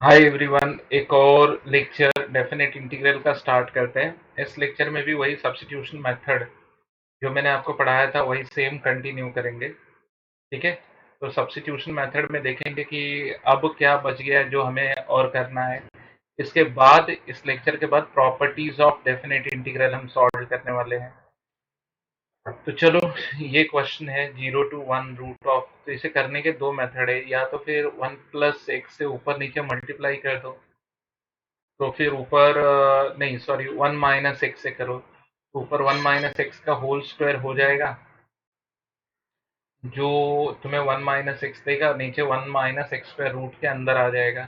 Hi everyone, एक और lecture definite integral का स्टार्ट करते हैं। इस लेक्चर में भी वही सब्स्टिट्यूशन मेथड जो मैंने आपको पढ़ाया था वही सेम कंटिन्यू करेंगे। ठीक है, तो सब्स्टिट्यूशन मेथड में देखेंगे कि अब क्या बच गया है जो हमें और करना है। इसके बाद इस लेक्चर के बाद प्रॉपर्टीज ऑफ डेफिनेट इंटीग्रल हम सॉल्व करने वाले हैं। तो चलो, ये क्वेश्चन है 0 to 1 रूट ऑफ। तो इसे करने के दो मेथड है, या तो फिर 1 + x से ऊपर नीचे मल्टीप्लाई कर दो, तो फिर ऊपर नहीं सॉरी 1 - x से करो, तो ऊपर 1 - x का होल स्क्वायर हो जाएगा, जो तुम्हें 1 - x देगा, नीचे 1 - x² रूट के अंदर आ जाएगा।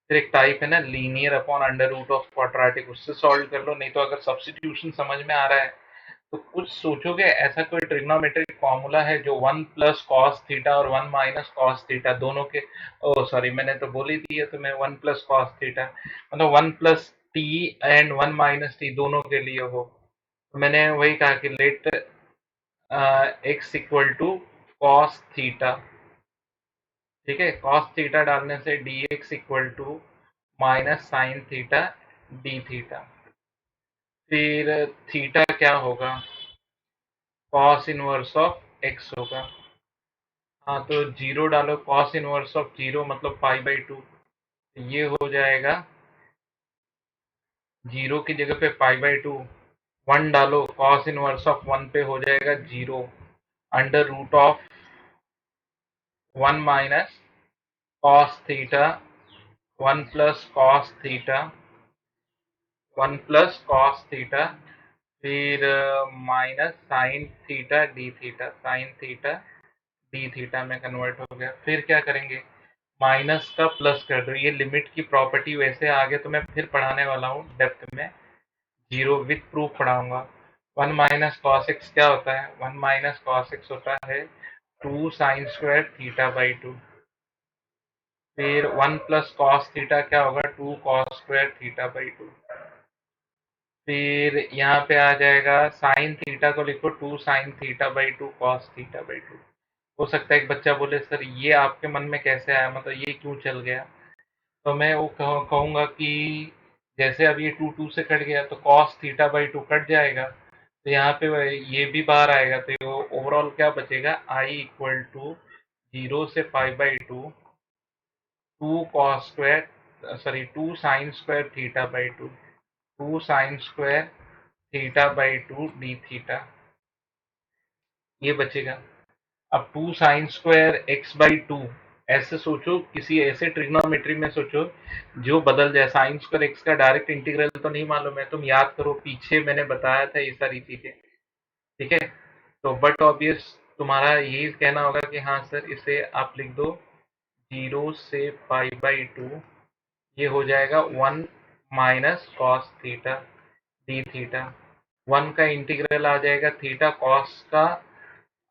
फिर एक टाइप है ना linear upon under root of quadratic, उससे सॉल्व कर लो। नहीं तो अगर सब्स्टिट्यूशन समझ में आ रहा है तो कुछ सोचोगे, ऐसा कोई ट्रिग्नोमेट्रिक फॉर्मूला है जो 1 + cos थीटा और 1 - cos थीटा दोनों के, ओ सॉरी मैंने तो बोल ही दिया तुम्हें 1 + cos थीटा, मतलब 1 + t एंड 1 - t दोनों के लिए हो। तो मैंने वही कहा कि लेट x = cos थीटा। ठीक है, cos थीटा डालने से dx = -sin theta d theta. फिर थीटा क्या होगा, cos इनवर्स ऑफ x होगा। हाँ, तो जीरो डालो, cos इनवर्स ऑफ जीरो मतलब π/2, ये हो जाएगा जीरो की जगह पे π/2। 1 डालो, cos इनवर्स ऑफ 1 पे हो जाएगा zero, under root of 1 - cos theta, 1 + cos theta, 1 + cos theta, फिर -sin theta d theta, sine theta d theta में कन्वर्ट हो गया। फिर क्या करेंगे, माइनस का प्लस कर दो। ये लिमिट की प्रॉपर्टी वैसे आगे तो मैं फिर पढ़ाने वाला हूँ डेप्थ में, जीरो विथ प्रूफ पढ़ाऊंगा। 1 - cos x क्या होता है, 1 - cos x होता है 2 sin² थीटा/2। फिर 1 + cos थीटा क्या होगा, 2 cos² थीटा/2। फिर यहाँ पे आ जाएगा साइन थीटा को लिखो 2 sin थीटा/2 cos थीटा/2। हो सकता है एक बच्चा बोले सर ये आपके मन में कैसे आया, मतलब ये क्यों चल गया। तो मैं वो कहूंगा कि जैसे अब ये 2 से कट गया तो cos थीटा/2 कट जाएगा, तो यहाँ पे ये भी बाहर आएगा, तो ओवरऑल क्या बचेगा, I = 0 से π/2, 2 sin²थीटा/2, 2 sin²थीटा/2 डी थीटा, ये बचेगा। अब 2 sin² x/2, ऐसे सोचो, किसी ऐसे ट्रिग्नोमेट्री में सोचो जो बदल जाए। sin² x का डायरेक्ट इंटीग्रल तो नहीं मालूम है, तुम याद करो पीछे मैंने बताया था ये सारी चीजें। ठीक है, तो बट ऑब्वियस तुम्हारा यही कहना होगा कि हाँ सर इसे आप लिख दो 0 से π/2, ये हो जाएगा 1 - cos थीटा डी थीटा। 1 का इंटीग्रल आ जाएगा थीटा कॉस का,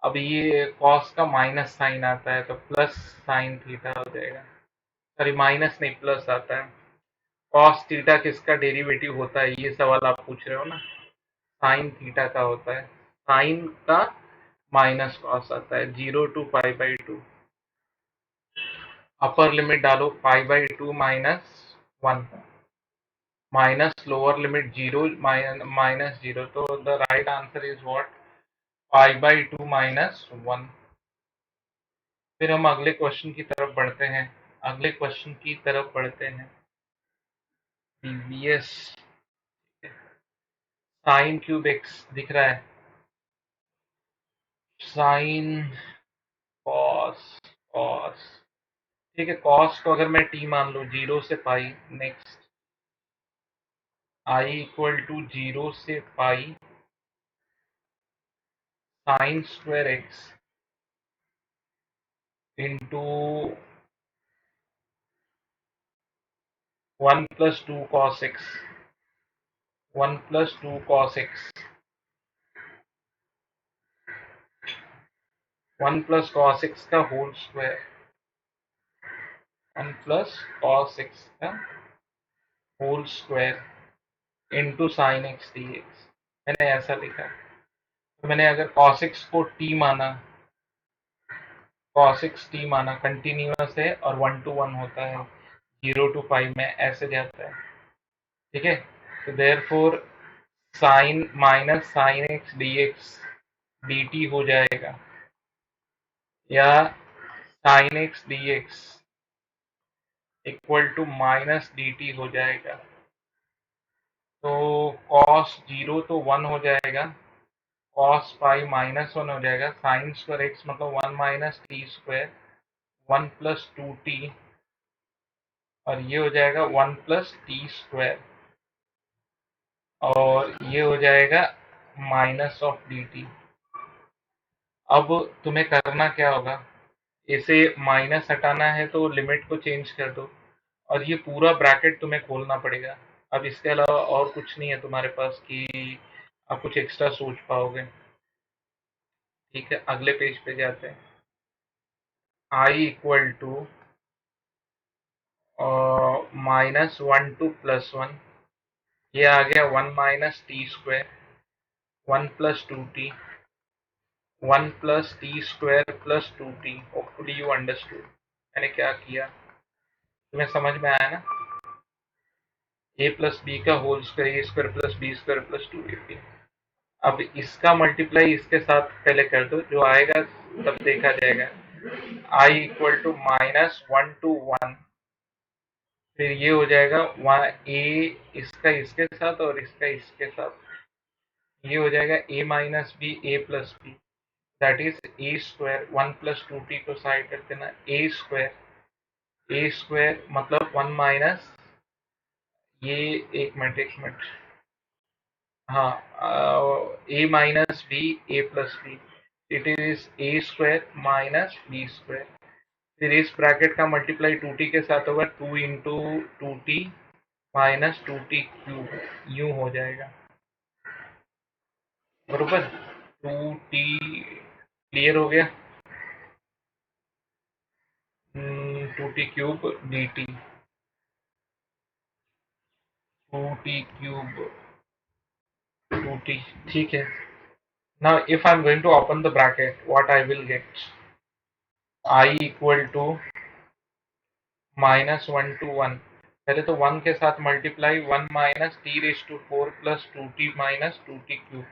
अब ये कॉस का माइनस साइन आता है तो प्लस साइन थीटा हो जाएगा। सॉरी माइनस नहीं, प्लस आता है। कॉस थीटा किसका डेरिवेटिव होता है, ये सवाल आप पूछ रहे हो ना, साइन थीटा का होता है। साइन का माइनस कॉस आता है, 0 to π/2। अपर लिमिट डालो π/2 -1, माइनस लोअर लिमिट 0 -0, तो the right answer is what, π/2 -1। फिर हम अगले क्वेश्चन की तरफ बढ़ते हैं, अगले क्वेश्चन की तरफ बढ़ते हैं। प्रीवियस sin³ x दिख रहा है, साइन कॉस कॉस, ठीक है, कॉस को अगर मैं t मान लूँ 0 से पाई, नेक्स्ट I = 0 से पाई sin² x into 1 + 2 cos x, 1 + 2 cos x, 1 + cos x का होल स्क्वायर, 1 + cos x का whole square into sine x d x, मैंने ऐसा लिखा। तो मैंने अगर cos x को t माना, cos x t माना, कंटिन्यूअस है और 1 to 1 होता है, 0 to 5 में ऐसे जाता है, ठीक है। तो therefore sine minus sine x d x d t हो जाएगा, या sine x d x equal to minus d t हो जाएगा। तो कॉस 0 तो 1 हो जाएगा, कॉस पाई -1 हो जाएगा, साइन स्क्वायर एक्स मतलब 1 minus T square 1 plus 2t, और ये हो जाएगा 1 प्लस टी स्क्वायर, और ये हो जाएगा माइनस ऑफ डी टी। अब तुम्हें करना क्या होगा, इसे माइनस हटाना है तो लिमिट को चेंज कर दो, और ये पूरा ब्रैकेट तुम्हें खोलना पड़ेगा। अब इसके अलावा और कुछ नहीं है तुम्हारे पास कि आप कुछ एक्स्ट्रा सोच पाओगे। ठीक है, अगले पेज पे जाते हैं। आई इक्वल टू -1 to +1, ये आ गया 1 minus T square 1 plus 2t 1 plus T square plus 2t। Hopefully you understood मैंने क्या किया, तुम्हें समझ में आया ना। ए प्लस बी का whole square A square plus B square plus 2ab। अब इसका मल्टीप्लाई इसके साथ पहले कर दो, जो आएगा तब देखा जाएगा। आई इक्वल टू -1 to 1, फिर ये हो जाएगा ए इसका इसके साथ और इसका इसके साथ, ये हो जाएगा A minus B A plus B, that is A square 1 plus 2t को साइड कर देना, ए स्क्वायर मतलब 1 माइनस ये, एक मिनट, हाँ, A minus B A plus B, it is A square minus B square. फिर इस ब्रैकेट का मल्टीप्लाई 2t के साथ होगा, 2 into 2t minus 2t cube, यूं हो जाएगा बरोबर। 2t क्लियर हो गया, 2t cube D T, 2t cube 2t, ठीक है। Now if I'm going to open the bracket, what I will get, I equal to -1 to 1, पहले तो 1 के साथ multiply 1 minus t raise to 4 plus 2t minus 2t cube,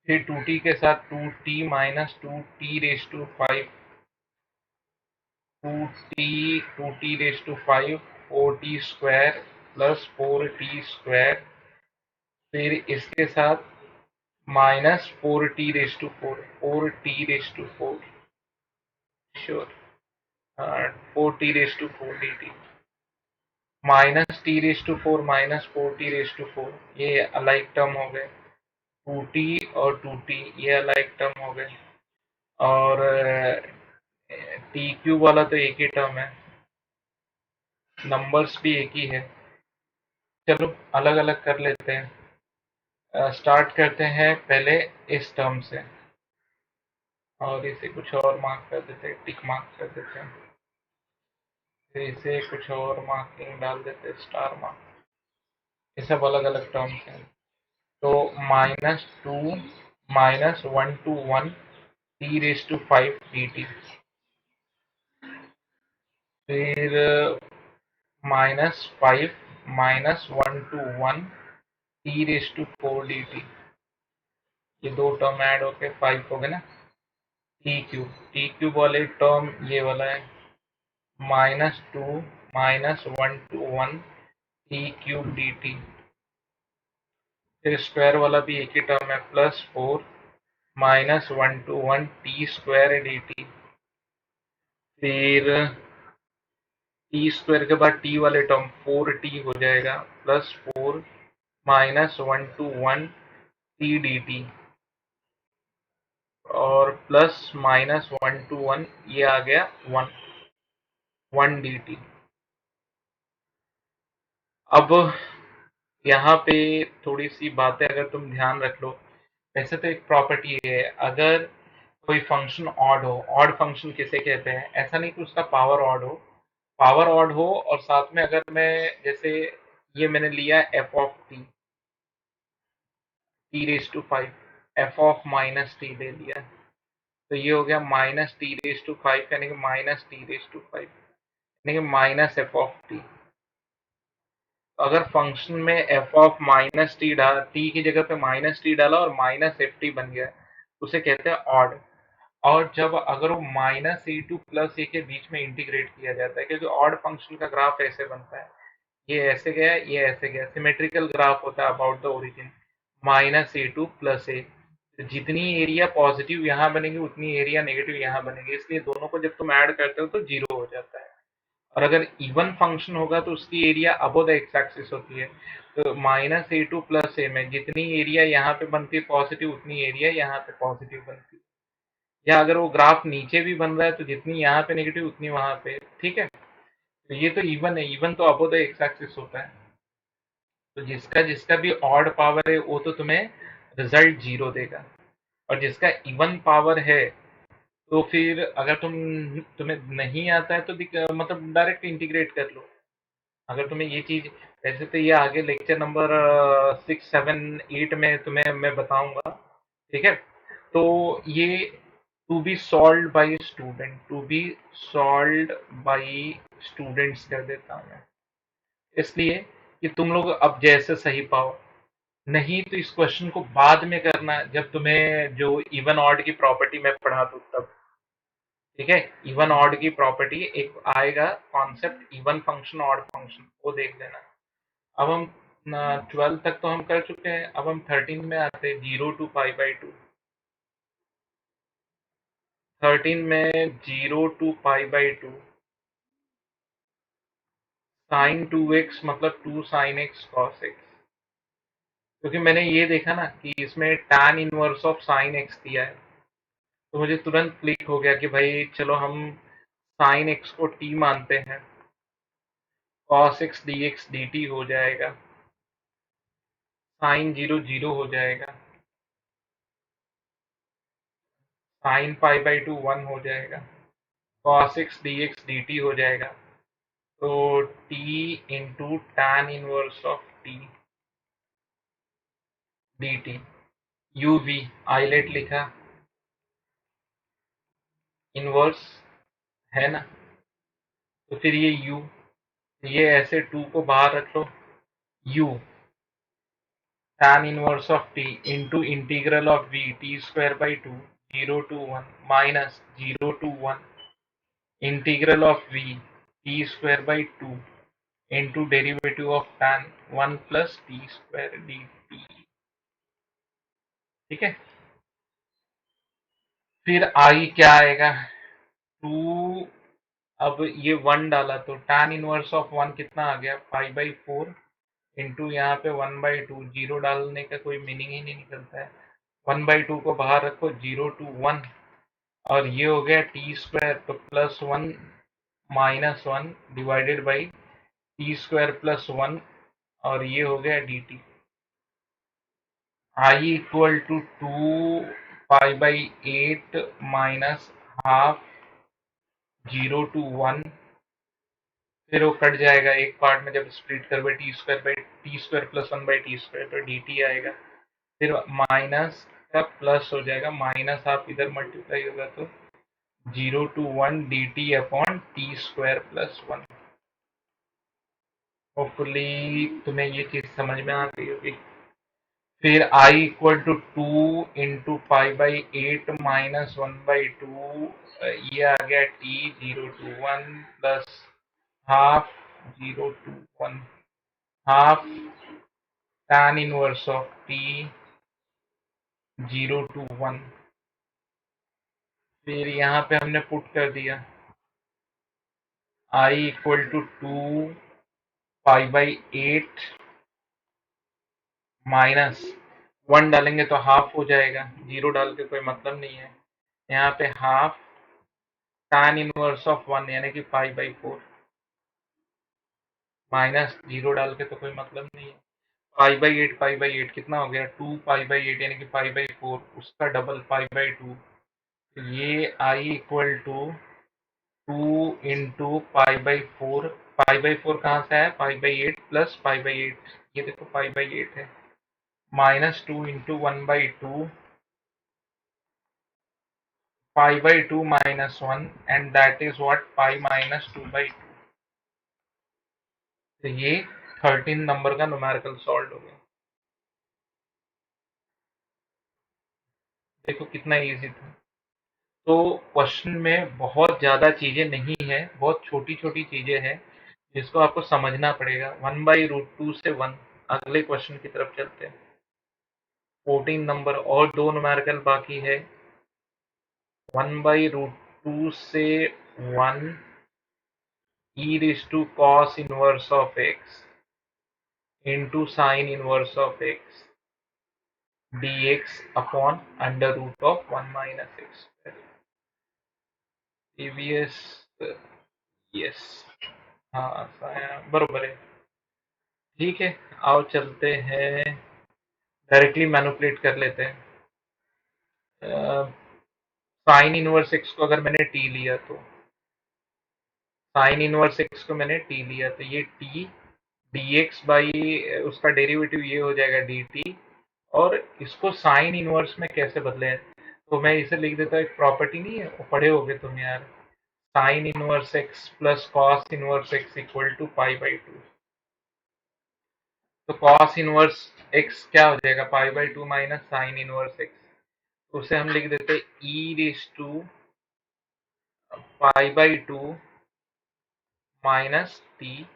फिर 2t के साथ 2t minus 2t raise to 5, 2t raise to 5 4t square plus 4t square, फिर इसके साथ -4t raise to 4 4t raise to 4, sure, 4t raise to 4 d t, -t raise to 4 -4t raise to 4, ये alike term हो गए, 2t और 2t ये alike term हो गए, और टी क्यूब वाला तो एक ही टर्म है, नंबर्स भी एक ही है। चलो अलग अलग कर लेते हैं, स्टार्ट करते हैं पहले इस टर्म से, और इसे कुछ और मार्क कर देते हैं, टिक मार्क कर देते हैं, फिर इसे कुछ और मार्किंग डाल देते हैं, स्टार मार्क। ये सब अलग अलग टर्म्स हैं। तो -2 -1 to 1 t⁵ dt, फिर -5 -1 to 1 t⁴ dt, ये दो टर्म ऐड होके 5 हो गए ना। टी क्यूब वाले टर्म ये वाला है, -2 -1 to 1 t³ dt, फिर स्क्वायर वाला भी एक ही टर्म है, +4 -1 to 1 t² dt, फिर t² के बाद t वाले टर्म 4t हो जाएगा, +4 -1 to 1 t dt, और +-1 to 1 ये आ गया 1 dt। अब यहाँ पे थोड़ी सी बातें अगर तुम ध्यान रख लो, वैसे तो एक प्रॉपर्टी है, अगर कोई फंक्शन ऑड हो, ऑड फंक्शन किसे कहते हैं, ऐसा नहीं कि उसका पावर ऑड हो और साथ में अगर मैं जैसे ये मैंने लिया f of t⁵ f of -t ले लिया, तो ये हो गया -t⁵ यानी कि -t⁵, यानी कि माइनस एफ ऑफ टी। अगर फंक्शन में एफ ऑफ माइनस टी डाल, टी की जगह पे माइनस टी डाला और माइनस एफ टी बन गया, उसे कहते हैं ऑड। और जब अगर वो माइनस ए टू प्लस ए के बीच में इंटीग्रेट किया जाता है, क्योंकि ऑड फंक्शन का ग्राफ ऐसे बनता है, ये ऐसे गया, ये ऐसे गया, सिमेट्रिकल ग्राफ होता है about the origin, minus A to plus A. जितनी एरिया पॉजिटिव यहाँ बनेगी उतनी एरिया नेगेटिव यहाँ बनेगी, इसलिए दोनों को जब तुम ऐड करते हो तो जीरो हो जाता है। और अगर इवन फंक्शन होगा तो उसकी area above the x axis होती है। तो माइनस ए टू प्लस ए में जितनी एरिया यहाँ पे बनती है पॉजिटिव, उतनी एरिया यहाँ पे पॉजिटिव बनती है। या अगर वो ग्राफ नीचे भी बन रहा है तो जितनी यहाँ पे नेगेटिव उतनी वहां पे, ठीक है। तो ये तो इवन है, इवन तो अबो द एक्स एक्सिस होता है। तो जिसका जिसका भी ऑड पावर है वो तो तुम्हें रिजल्ट जीरो देगा, और जिसका इवन पावर है तो फिर अगर तुम्हें नहीं आता है तो मतलब डायरेक्ट इंटीग्रेट कर लो। अगर तुम्हें ये चीज, वैसे तो ये आगे लेक्चर नंबर 6, 7, 8 में तुम्हें मैं बताऊंगा, ठीक है। तो ये to be solve by student, to be solve by students कर देता हूँ मैं, इसलिए कि तुम लोग अब जैसे सही पाओ। नहीं तो इस क्वेश्चन को बाद में करना, जब तुम्हें जो इवन ऑड की प्रॉपर्टी मैं पढ़ा दूँ तब, ठीक है। इवन ऑड की प्रॉपर्टी एक आएगा concept, even function odd function, वो देख लेना। अब हम 12 तक तो हम कर चुके हैं, अब हम 13 में आते हैं, 0 to π/2। 13 में 0 to π/2, साइन 2x मतलब 2 sin x cos x। क्योंकि मैंने ये देखा ना कि इसमें tan inverse of sine x दिया है, तो मुझे तुरंत क्लिक हो गया कि भाई चलो हम साइन एक्स को t मानते हैं, cos x dx dt हो जाएगा, साइन 0 0 हो जाएगा, साइन π/2 1 हो जाएगा, cos x dx dt हो जाएगा। तो t into tan inverse of t dt, u v ILATE लिखा, इनवर्स है ना, तो फिर ये u, ये ऐसे 2 को बाहर रख लो, u tan inverse of t into integral of v t² 2 0 to 1 minus 0 to 1 integral of v t² 2 into derivative of tan 1 plus t² dt, ठीक है। फिर आई क्या आएगा, 2, अब ये 1 डाला तो tan इनवर्स ऑफ 1 कितना आ गया, π/4 इंटू यहाँ पे 1/2, जीरो डालने का कोई मीनिंग ही नहीं निकलता है। 1/2 को बाहर रखो, 0 to 1, और ये हो गया t² तो +1 -1 डिवाइडेड बाई t² +1, और ये हो गया dt। I equal to 2π/8 minus half 0 to 1, फिर वो कट जाएगा एक पार्ट में जब स्प्लिट कर t² +1/t² तो dt आएगा। फिर माइनस का प्लस हो जाएगा, माइनस हाफ इधर मल्टीप्लाई होगा तो 0 to 1 dt upon t² +1। Hopefully तुम्हें ये चीज समझ में आ गई होगी। फिर I इक्वल टू 2 इंटू π/8 -1/2, ये आ गया t 0 to 1 plus half 0 to 1, half tan inverse of t 0 to 1। फिर यहाँ पे हमने पुट कर दिया I इक्वल टू 2π/8 माइनस 1 डालेंगे तो हाफ हो जाएगा, 0 डाल के कोई मतलब नहीं है। यहाँ पे हाफ tan इनवर्स ऑफ 1 यानी कि π/4 माइनस 0 डाल के तो कोई मतलब नहीं है। π/8 कितना हो गया, 2π/8 यानी कि π/4, उसका डबल π/2। ये I इक्वल टू 2 इंटू π/4, π/4 कहाँ से आया, π/8 प्लस π/8, ये देखो π/8 है, minus 2 into 1/2 π/2 -1, and that is what, π - 2/2। तो ये 13 नंबर का न्यूमेरिकल सॉल्व हो गया। देखो कितना इजी था। तो क्वेश्चन में बहुत ज्यादा चीजें नहीं है, बहुत छोटी छोटी चीजें हैं जिसको आपको समझना पड़ेगा। 1/√2 से 1। अगले क्वेश्चन की तरफ चलते हैं। 14 नंबर और दो न्यूमेरिकल बाकी है। 1/√2 से 1 e raised to cos inverse of x into sin inverse of x dx upon under root of 1 minus x square. EVS yes, हाँ बरोबर है। ठीक है, आओ चलते हैं, डायरेक्टली मैनिपुलेट कर लेते हैं। साइन इनवर्स एक्स को अगर मैंने टी लिया तो साइन इनवर्स एक्स को मैंने टी लिया तो ये टी डी एक्स बाई उसका डेरिवेटिव ये हो जाएगा डी टी। और इसको साइन इनवर्स में कैसे बदले, तो मैं इसे लिख देता हूँ। एक प्रॉपर्टी नहीं है, वो पढ़े होगे तुम यार, sine inverse X plus cos inverse X equal to पाई/2। तो कॉस इनवर्स एक्स क्या हो जाएगा, पाई/2 माइनस साइन इनवर्स एक्स। उसे हम लिख देते ई रेस टू पाई/2 माइनस टी।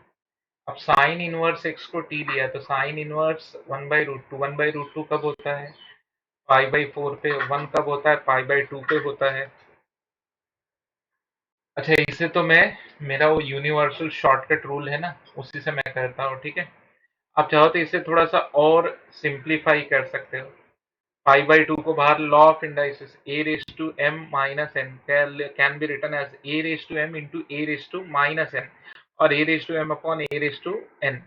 अब साइन इनवर्स एक्स को टी लिया तो साइन इनवर्स 1/√2। 1/√2 कब होता है, पाई/4 पे। 1 कब होता है, पाई/2 पे होता है। अच्छा, इसे तो मैं, मेरा वो यूनिवर्सल शॉर्टकट रूल है ना, उसी से मैं करता हूँ। ठीक है, आप चाहो तो इसे थोड़ा सा और सिंप्लीफाई कर सकते हो। पाई/2 को बाहर, law of indices, A raise to M minus N can be written as A raise to M into A raise to minus N, और A raise to M upon A raise to N.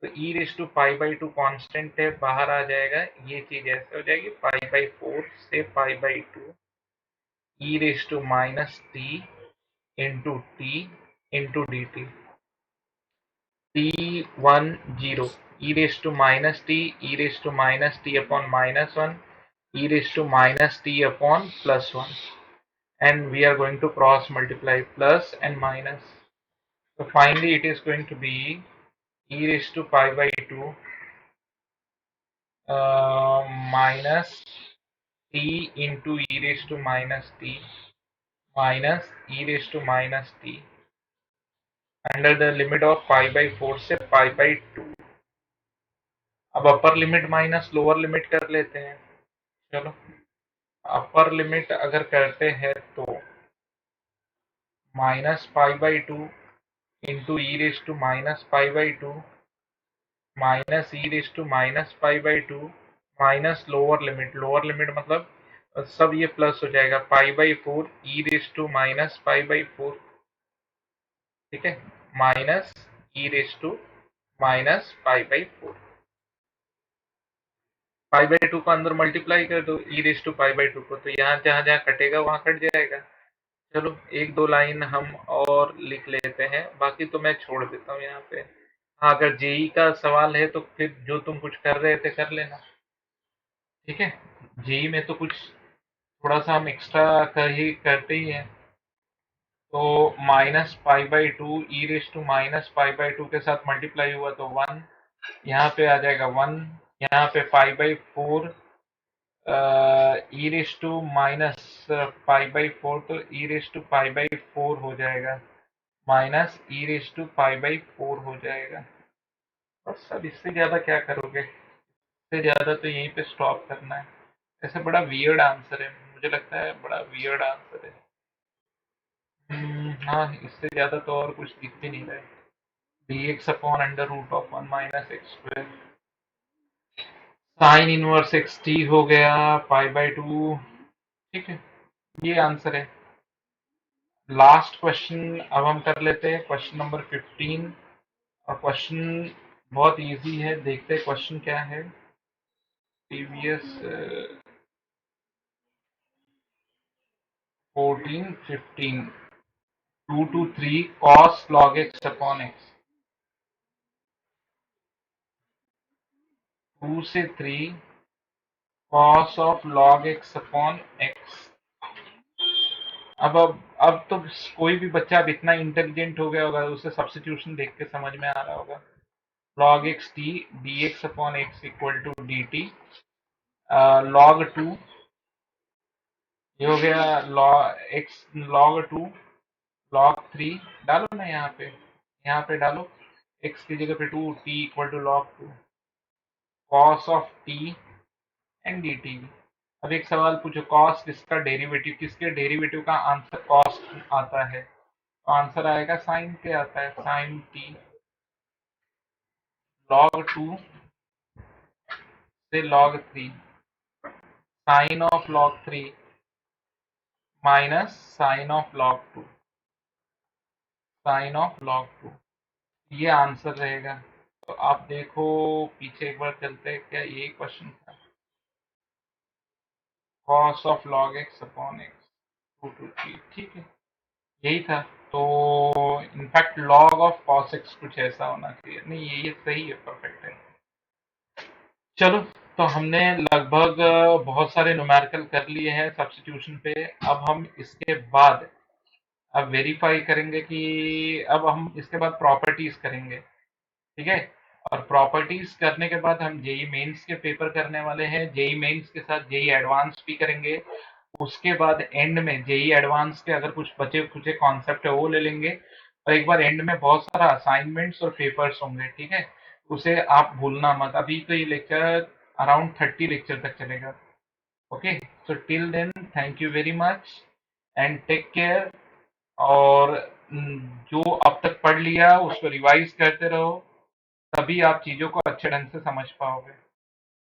तो E raise to पाई/2 constant है, बाहर आ जाएगा। ये चीज ऐसे हो जाएगी, पाई/4 से पाई/2 E raise to minus T into T into D T. t10 e raised to minus t e raised to minus t upon minus 1 e raised to minus t upon plus 1, and we are going to cross multiply plus and minus. So finally it is going to be e raised to pi/2 minus t into e raised to minus t minus e raised to minus t under the limit of pi/4 से pi/2। अब upper limit minus lower limit कर लेते हैं। चलो, upper limit अगर करते हैं तो माइनस पाई/2 into E raise to minus पाई/2 minus E raise to minus पाई/2 माइनस लोअर लिमिट मतलब सब ये प्लस हो जाएगा, पाई/4 ई रेस टू माइनस पाई/4। ठीक है, minus E raise to minus पाई/4। पाई/2 को अंदर मल्टीप्लाई कर दो ई रेस टू पाई/2 को, तो यहाँ जहां जहां कटेगा वहां कट जाएगा। चलो, एक दो लाइन हम और लिख लेते हैं, बाकी तो मैं छोड़ देता हूँ यहाँ पे। हाँ, अगर जेई का सवाल है तो फिर जो तुम कुछ कर रहे थे कर लेना। ठीक है, जेई में तो कुछ थोड़ा सा हम एक्स्ट्रा करते ही हैं। तो माइनस पाई/2 ई रेस टू माइनस पाई/2 के साथ मल्टीप्लाई हुआ तो 1, यहाँ पे आ जाएगा 1। यहाँ पे पाई/4 ई रेस टू माइनस पाई/4, तो ई रेस टू पाई/4 हो जाएगा, माइनस ई रेस टू पाई/4 हो जाएगा। बस, अब इससे ज्यादा क्या करोगे, इससे ज्यादा तो यहीं पे स्टॉप करना है। ऐसे बड़ा वियर्ड आंसर है, मुझे लगता है बड़ा वियर्ड आंसर है। हाँ, इससे ज्यादा तो और कुछ दिख भी नहीं रहा है। dx upon under root of 1 minus x square, sine inverse x t हो गया पाई/2। ठीक है, ये आंसर है। लास्ट क्वेश्चन अब हम कर लेते हैं, क्वेश्चन नंबर 15। और क्वेश्चन बहुत इजी है, देखते हैं क्वेश्चन क्या है। Previous 14 15 2 to 3 cos log x upon x, 2 से 3 cos of log x upon x। अब तो कोई भी बच्चा अब इतना इंटेलिजेंट हो गया होगा, उसे सब्स्टिट्यूशन देख के समझ में आ रहा होगा। log x t dx upon x equal to dt, log 2 ये हो गया, log 2 log 3 डालो ना यहाँ पे डालो, x की जगह पे 2, t equal to log 2 cos of t and dt। अब एक सवाल पूछो, cos किसका डेरिवेटिव, किसके डेरिवेटिव का आंसर cos आता है, तो आंसर आएगा साइन के आता है, साइन t। log 2 से log 3, sine of log 3 minus sine of log 2, sine of log 2, ये आंसर रहेगा। तो आप देखो पीछे एक बार चलते हैं, क्या यही क्वेश्चन था, cos of log x upon x, 2 ठीक है, यही था। तो in fact log of cos x कुछ ऐसा होना चाहिए, नहीं ये सही है, परफेक्ट है। चलो, तो हमने लगभग बहुत सारे न्यूमेरिकल कर लिए हैं सब्स्टिट्यूशन पे। अब हम इसके बाद अब वेरीफाई करेंगे कि अब हम इसके बाद प्रॉपर्टीज करेंगे, ठीक है। और प्रॉपर्टीज करने के बाद हम जेई मेंस के पेपर करने वाले हैं, जेई मेंस के साथ जेई एडवांस भी करेंगे। उसके बाद एंड में जेई एडवांस के अगर कुछ बचे कुछ कॉन्सेप्ट है वो ले लेंगे, और एक बार एंड में बहुत सारा असाइनमेंट्स और पेपर्स होंगे, ठीक है। उसे आप भूलना मत, अभी तो ये लेक्चर अराउंड 30 लेक्चर तक चलेगा। Okay, so till then thank you very much and take care. और जो अब तक पढ़ लिया उसको रिवाइज करते रहो, तभी आप चीजों को अच्छे ढंग से समझ पाओगे।